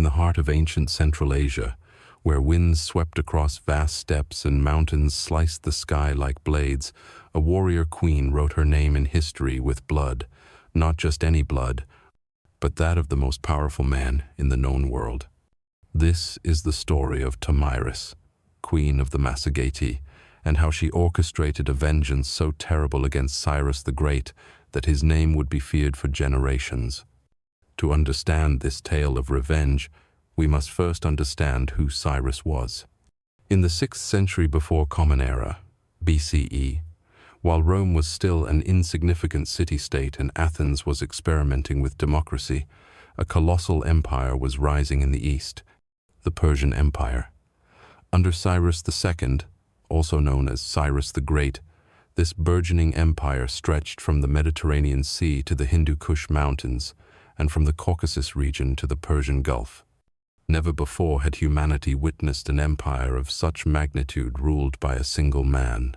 the heart of ancient Central Asia, where winds swept across vast steppes and mountains sliced the sky like blades, a warrior queen wrote her name in history with blood, not just any blood, but that of the most powerful man in the known world. This is the story of Tomyris, queen of the Massagetae, and how she orchestrated a vengeance so terrible against Cyrus the Great that his name would be feared for generations. To understand this tale of revenge, we must first understand who Cyrus was. In the 6th century before Common Era, BCE, while Rome was still an insignificant city-state and Athens was experimenting with democracy, a colossal empire was rising in the east, the Persian Empire. Under Cyrus II, also known as Cyrus the Great, this burgeoning empire stretched from the Mediterranean Sea to the Hindu Kush Mountains and from the Caucasus region to the Persian Gulf. Never before had humanity witnessed an empire of such magnitude ruled by a single man.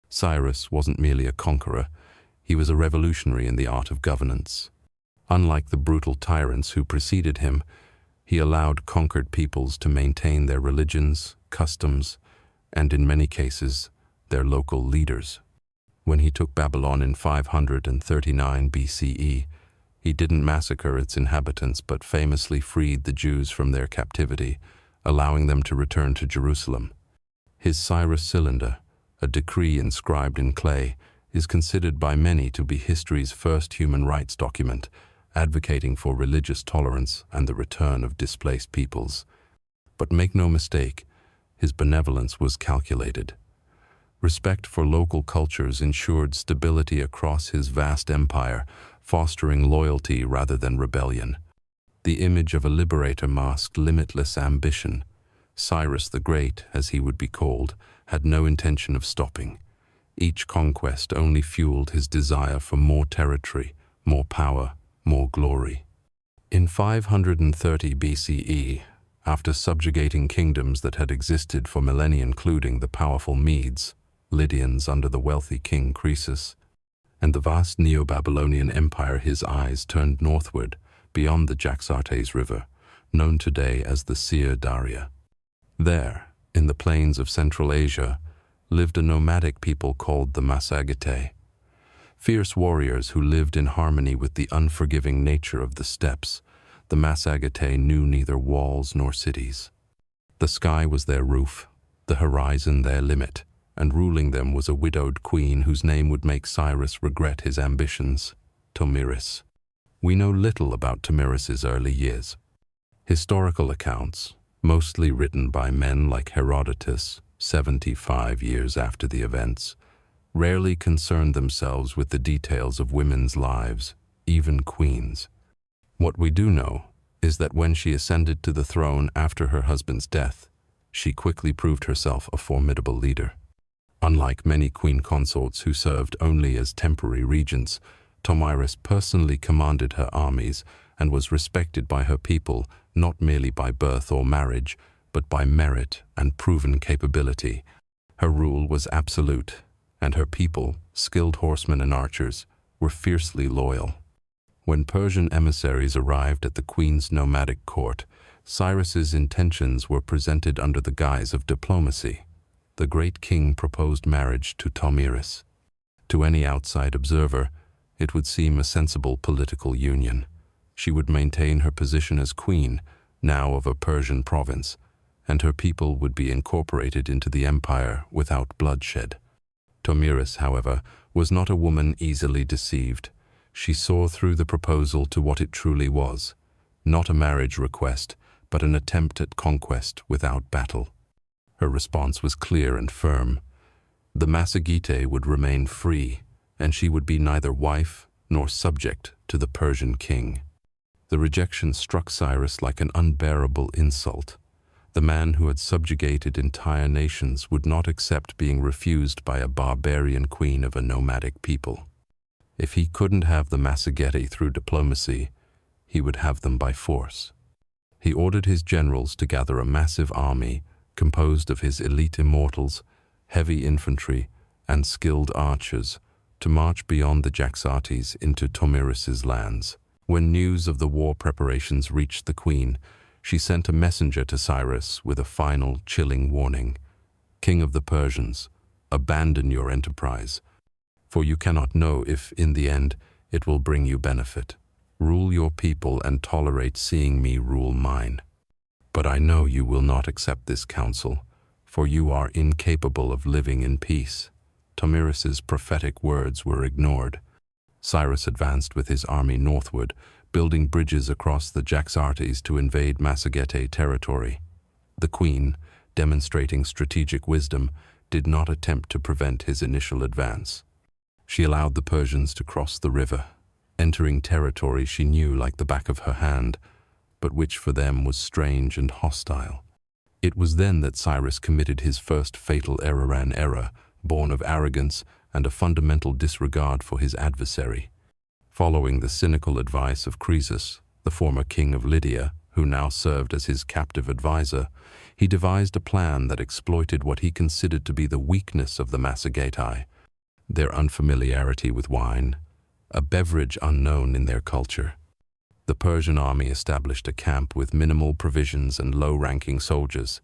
Cyrus wasn't merely a conqueror, he was a revolutionary in the art of governance. Unlike the brutal tyrants who preceded him, he allowed conquered peoples to maintain their religions, customs, and in many cases, their local leaders. When he took Babylon in 539 BCE, he didn't massacre its inhabitants but famously freed the Jews from their captivity, allowing them to return to Jerusalem. His Cyrus Cylinder, a decree inscribed in clay, is considered by many to be history's first human rights document, advocating for religious tolerance and the return of displaced peoples. But make no mistake, his benevolence was calculated. Respect for local cultures ensured stability across his vast empire, fostering loyalty rather than rebellion. The image of a liberator masked limitless ambition. Cyrus the Great, as he would be called, had no intention of stopping. Each conquest only fueled his desire for more territory, more power, more glory. In 530 BCE, after subjugating kingdoms that had existed for millennia, including the powerful Medes, Lydians under the wealthy king Croesus, and the vast Neo-Babylonian empire, his eyes turned northward, beyond the Jaxartes River, known today as the Seir Daria. There, in the plains of Central Asia, lived a nomadic people called the Massagetae, fierce warriors who lived in harmony with the unforgiving nature of the steppes. The Massagetae knew neither walls nor cities. The sky was their roof, the horizon their limit, and ruling them was a widowed queen whose name would make Cyrus regret his ambitions, Tomyris. We know little about Tomyris's early years. Historical accounts, mostly written by men like Herodotus, 75 years after the events, rarely concerned themselves with the details of women's lives, even queens. What we do know is that when she ascended to the throne after her husband's death, she quickly proved herself a formidable leader. Unlike many queen consorts who served only as temporary regents, Tomyris personally commanded her armies and was respected by her people not merely by birth or marriage, but by merit and proven capability. Her rule was absolute, and her people, skilled horsemen and archers, were fiercely loyal. When Persian emissaries arrived at the queen's nomadic court, Cyrus's intentions were presented under the guise of diplomacy. The great king proposed marriage to Tomyris. To any outside observer, it would seem a sensible political union. She would maintain her position as queen, now of a Persian province, and her people would be incorporated into the empire without bloodshed. Tomyris, however, was not a woman easily deceived. She saw through the proposal to what it truly was, not a marriage request, but an attempt at conquest without battle. Her response was clear and firm. The Massagetae would remain free, and she would be neither wife nor subject to the Persian king. The rejection struck Cyrus like an unbearable insult. The man who had subjugated entire nations would not accept being refused by a barbarian queen of a nomadic people. If he couldn't have the Massagetae through diplomacy, he would have them by force. He ordered his generals to gather a massive army composed of his elite immortals, heavy infantry, and skilled archers, to march beyond the Jaxartes into Tomyris's lands. When news of the war preparations reached the queen, she sent a messenger to Cyrus with a final, chilling warning. "King of the Persians, abandon your enterprise, for you cannot know if, in the end, it will bring you benefit. Rule your people and tolerate seeing me rule mine. But I know you will not accept this counsel, for you are incapable of living in peace." Tomiris's prophetic words were ignored. Cyrus advanced with his army northward, building bridges across the Jaxartes to invade Massagetae territory. The queen, demonstrating strategic wisdom, did not attempt to prevent his initial advance. She allowed the Persians to cross the river, entering territory she knew like the back of her hand, but which for them was strange and hostile. It was then that Cyrus committed his first fatal error, born of arrogance and a fundamental disregard for his adversary. Following the cynical advice of Croesus, the former king of Lydia, who now served as his captive advisor, he devised a plan that exploited what he considered to be the weakness of the Massagetae, their unfamiliarity with wine, a beverage unknown in their culture. The Persian army established a camp with minimal provisions and low-ranking soldiers,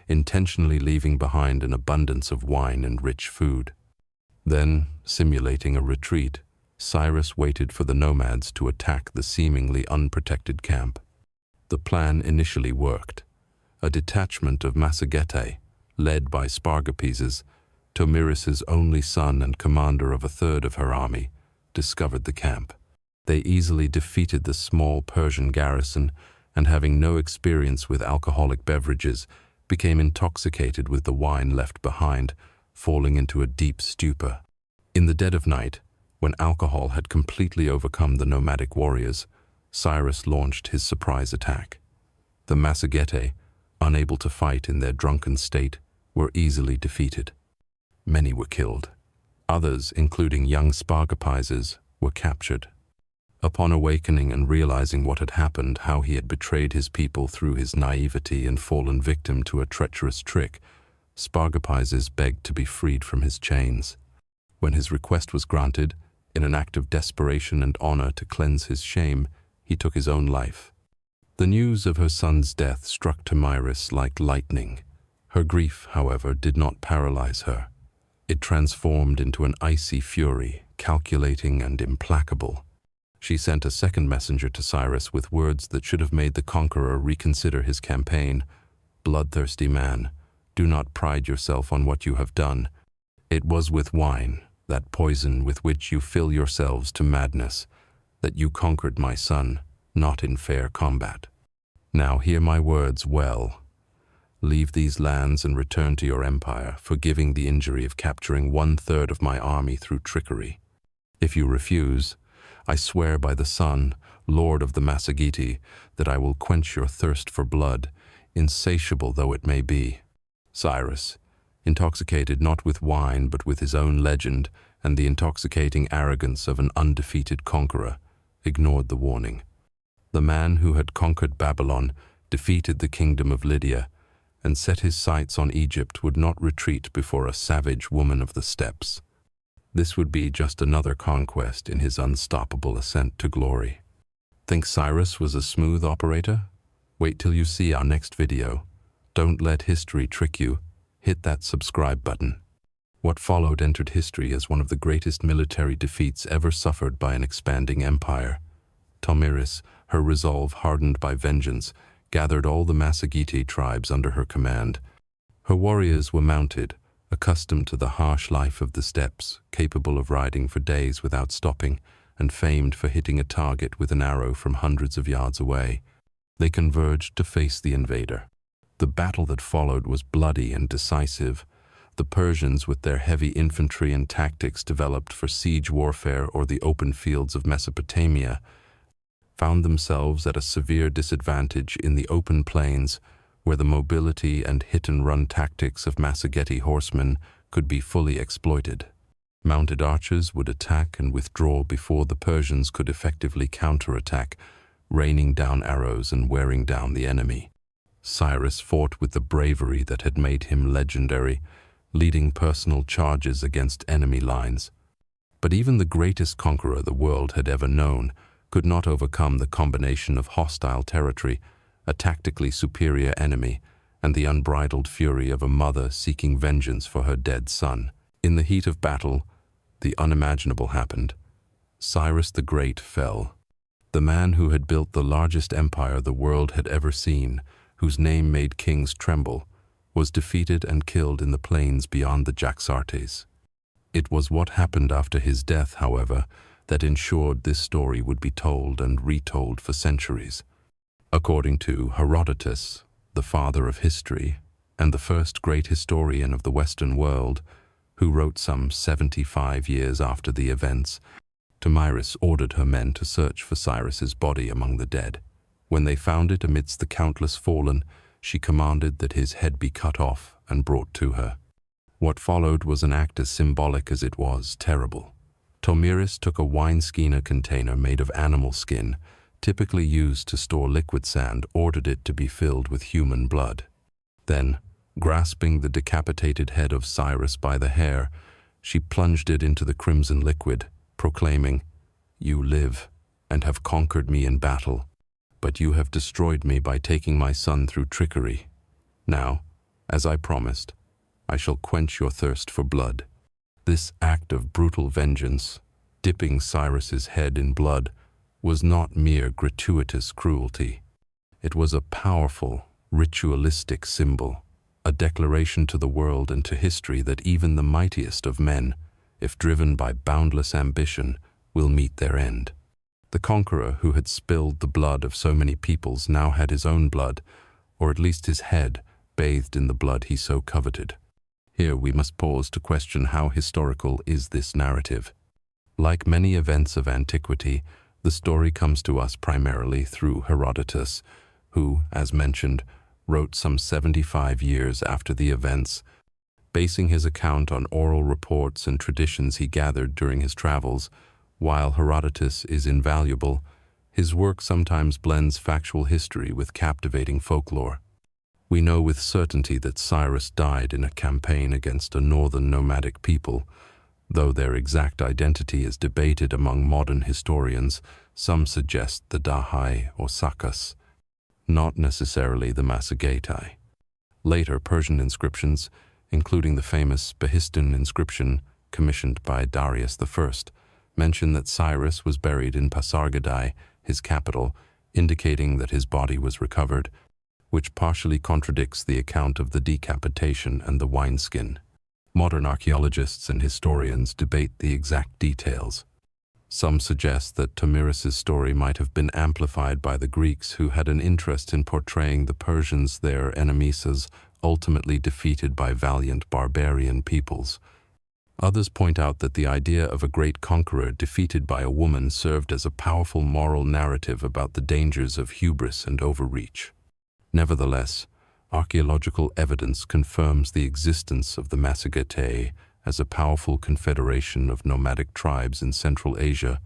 intentionally leaving behind an abundance of wine and rich food. Then, simulating a retreat, Cyrus waited for the nomads to attack the seemingly unprotected camp. The plan initially worked. A detachment of Massagetae, led by Spargapeses, Tomiris's only son and commander of a third of her army, discovered the camp. They easily defeated the small Persian garrison and, having no experience with alcoholic beverages, became intoxicated with the wine left behind, falling into a deep stupor. In the dead of night, when alcohol had completely overcome the nomadic warriors, Cyrus launched his surprise attack. The Massagetae, unable to fight in their drunken state, were easily defeated. Many were killed. Others, including young Spargapeses, were captured. Upon awakening and realizing what had happened, how he had betrayed his people through his naivety and fallen victim to a treacherous trick, Spargapeses begged to be freed from his chains. When his request was granted, in an act of desperation and honor to cleanse his shame, he took his own life. The news of her son's death struck Tomiris like lightning. Her grief, however, did not paralyze her. It transformed into an icy fury, calculating and implacable. She sent a second messenger to Cyrus with words that should have made the conqueror reconsider his campaign. "Bloodthirsty man, do not pride yourself on what you have done. It was with wine, that poison with which you fill yourselves to madness, that you conquered my son, not in fair combat. Now hear my words well. Leave these lands and return to your empire, forgiving the injury of capturing 1/3 of my army through trickery. If you refuse, I swear by the sun, Lord of the Massagetae, that I will quench your thirst for blood, insatiable though it may be." Cyrus, intoxicated not with wine but with his own legend and the intoxicating arrogance of an undefeated conqueror, ignored the warning. The man who had conquered Babylon, defeated the kingdom of Lydia, and set his sights on Egypt would not retreat before a savage woman of the steppes. This would be just another conquest in his unstoppable ascent to glory. Think Cyrus was a smooth operator? Wait till you see our next video. Don't let history trick you. Hit that subscribe button. What followed entered history as one of the greatest military defeats ever suffered by an expanding empire. Tomiris, her resolve hardened by vengeance, gathered all the Massagetae tribes under her command. Her warriors were mounted, accustomed to the harsh life of the steppes, capable of riding for days without stopping, and famed for hitting a target with an arrow from hundreds of yards away. They converged to face the invader. The battle that followed was bloody and decisive. The Persians, with their heavy infantry and tactics developed for siege warfare or the open fields of Mesopotamia, found themselves at a severe disadvantage in the open plains, where the mobility and hit-and-run tactics of Massagetae horsemen could be fully exploited. Mounted archers would attack and withdraw before the Persians could effectively counterattack, raining down arrows and wearing down the enemy. Cyrus fought with the bravery that had made him legendary, leading personal charges against enemy lines. But even the greatest conqueror the world had ever known could not overcome the combination of hostile territory, a tactically superior enemy, and the unbridled fury of a mother seeking vengeance for her dead son. In the heat of battle, the unimaginable happened. Cyrus the Great fell. The man who had built the largest empire the world had ever seen, whose name made kings tremble, was defeated and killed in the plains beyond the Jaxartes. It was what happened after his death, however, that ensured this story would be told and retold for centuries. According to Herodotus, the father of history, and the first great historian of the Western world, who wrote some 75 years after the events, Tomyris ordered her men to search for Cyrus's body among the dead. When they found it amidst the countless fallen, she commanded that his head be cut off and brought to her. What followed was an act as symbolic as it was terrible. Tomyris took a wineskin container made of animal skin, typically used to store liquid sand, ordered it to be filled with human blood. Then, grasping the decapitated head of Cyrus by the hair, she plunged it into the crimson liquid, proclaiming, "You live and have conquered me in battle, but you have destroyed me by taking my son through trickery. Now, as I promised, I shall quench your thirst for blood." This act of brutal vengeance, dipping Cyrus's head in blood, was not mere gratuitous cruelty. It was a powerful, ritualistic symbol, a declaration to the world and to history that even the mightiest of men, if driven by boundless ambition, will meet their end. The conqueror who had spilled the blood of so many peoples now had his own blood, or at least his head, bathed in the blood he so coveted. Here we must pause to question how historical is this narrative. Like many events of antiquity, the story comes to us primarily through Herodotus, who, as mentioned, wrote some 75 years after the events, basing his account on oral reports and traditions he gathered during his travels. While Herodotus is invaluable, his work sometimes blends factual history with captivating folklore. We know with certainty that Cyrus died in a campaign against a northern nomadic people. Though their exact identity is debated among modern historians, some suggest the Dahai or Sakas, not necessarily the Massagetae. Later Persian inscriptions, including the famous Behistun inscription commissioned by Darius I, mention that Cyrus was buried in Pasargadae, his capital, indicating that his body was recovered, which partially contradicts the account of the decapitation and the wineskin. Modern archaeologists and historians debate the exact details. Some suggest that Tomyris's story might have been amplified by the Greeks, who had an interest in portraying the Persians, their enemies, as ultimately defeated by valiant barbarian peoples. Others point out that the idea of a great conqueror defeated by a woman served as a powerful moral narrative about the dangers of hubris and overreach. Nevertheless, archaeological evidence confirms the existence of the Massagetae as a powerful confederation of nomadic tribes in Central Asia,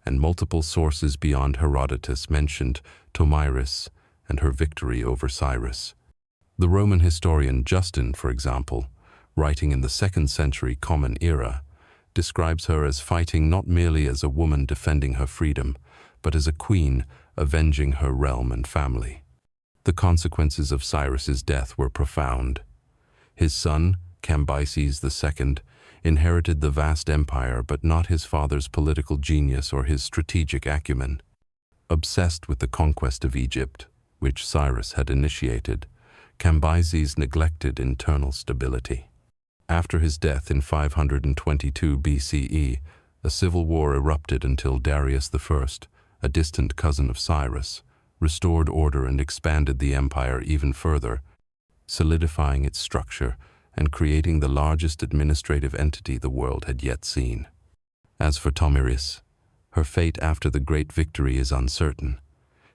and multiple sources beyond Herodotus mentioned Tomyris and her victory over Cyrus. The Roman historian Justin, for example, writing in the 2nd century Common Era, describes her as fighting not merely as a woman defending her freedom, but as a queen avenging her realm and family. The consequences of Cyrus's death were profound. His son, Cambyses II, inherited the vast empire, but not his father's political genius or his strategic acumen. Obsessed with the conquest of Egypt, which Cyrus had initiated, Cambyses neglected internal stability. After his death in 522 BCE, a civil war erupted until Darius I, a distant cousin of Cyrus, restored order and expanded the empire even further, solidifying its structure and creating the largest administrative entity the world had yet seen. As for Tomyris, her fate after the great victory is uncertain.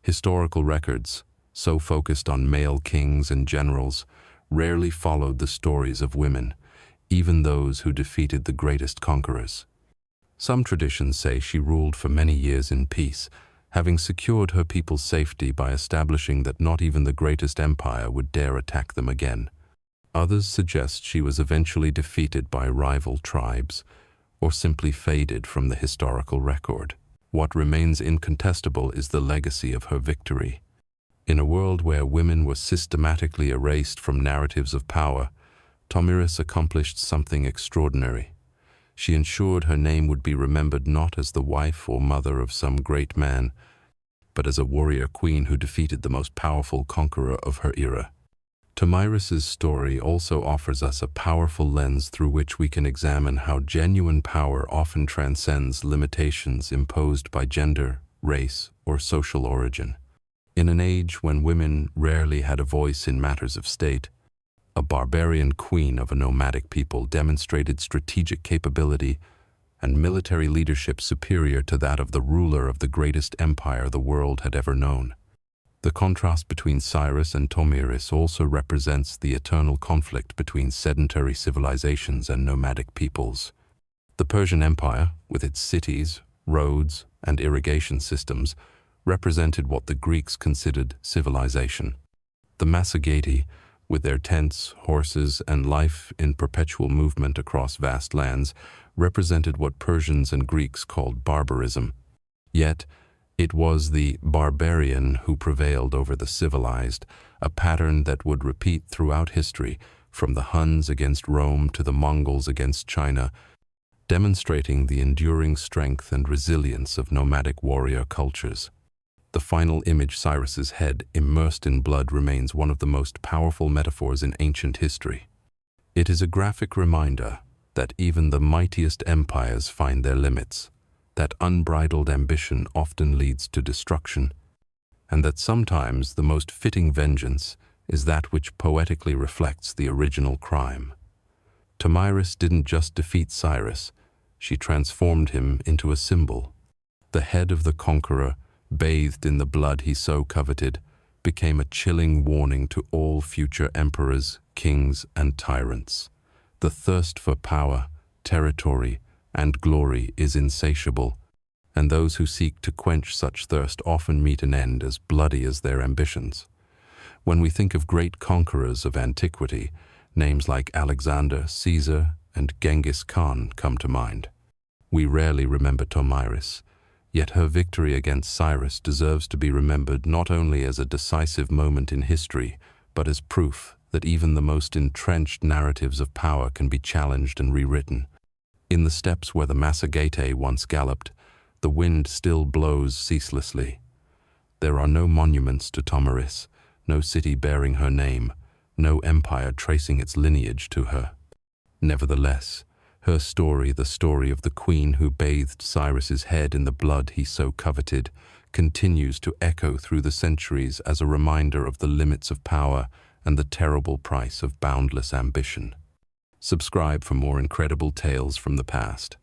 Historical records, so focused on male kings and generals, rarely followed the stories of women, even those who defeated the greatest conquerors. Some traditions say she ruled for many years in peace, having secured her people's safety by establishing that not even the greatest empire would dare attack them again. Others suggest she was eventually defeated by rival tribes, or simply faded from the historical record. What remains incontestable is the legacy of her victory. In a world where women were systematically erased from narratives of power, Tomiris accomplished something extraordinary. She ensured her name would be remembered not as the wife or mother of some great man, but as a warrior queen who defeated the most powerful conqueror of her era. Tomiris's story also offers us a powerful lens through which we can examine how genuine power often transcends limitations imposed by gender, race, or social origin. In an age when women rarely had a voice in matters of state, a barbarian queen of a nomadic people demonstrated strategic capability and military leadership superior to that of the ruler of the greatest empire the world had ever known. The contrast between Cyrus and Tomiris also represents the eternal conflict between sedentary civilizations and nomadic peoples. The Persian Empire, with its cities, roads, and irrigation systems, represented what the Greeks considered civilization. The Massagetae, with their tents, horses, and life in perpetual movement across vast lands, represented what Persians and Greeks called barbarism. Yet, it was the barbarian who prevailed over the civilized, a pattern that would repeat throughout history, from the Huns against Rome to the Mongols against China, demonstrating the enduring strength and resilience of nomadic warrior cultures. The final image, Cyrus's head immersed in blood, remains one of the most powerful metaphors in ancient history. It is a graphic reminder that even the mightiest empires find their limits, that unbridled ambition often leads to destruction, and that sometimes the most fitting vengeance is that which poetically reflects the original crime. Tomiris didn't just defeat Cyrus, she transformed him into a symbol. The head of the conqueror, bathed in the blood he so coveted, became a chilling warning to all future emperors, kings, and tyrants. The thirst for power, territory, and glory is insatiable, and those who seek to quench such thirst often meet an end as bloody as their ambitions. When we think of great conquerors of antiquity, names like Alexander, Caesar, and Genghis Khan come to mind. We rarely remember Tomiris, yet her victory against Cyrus deserves to be remembered not only as a decisive moment in history, but as proof that even the most entrenched narratives of power can be challenged and rewritten. In the steppes where the Massagetae once galloped, the wind still blows ceaselessly. There are no monuments to Tomiris, no city bearing her name, no empire tracing its lineage to her. Nevertheless, her story, the story of the queen who bathed Cyrus's head in the blood he so coveted, continues to echo through the centuries as a reminder of the limits of power and the terrible price of boundless ambition. Subscribe for more incredible tales from the past.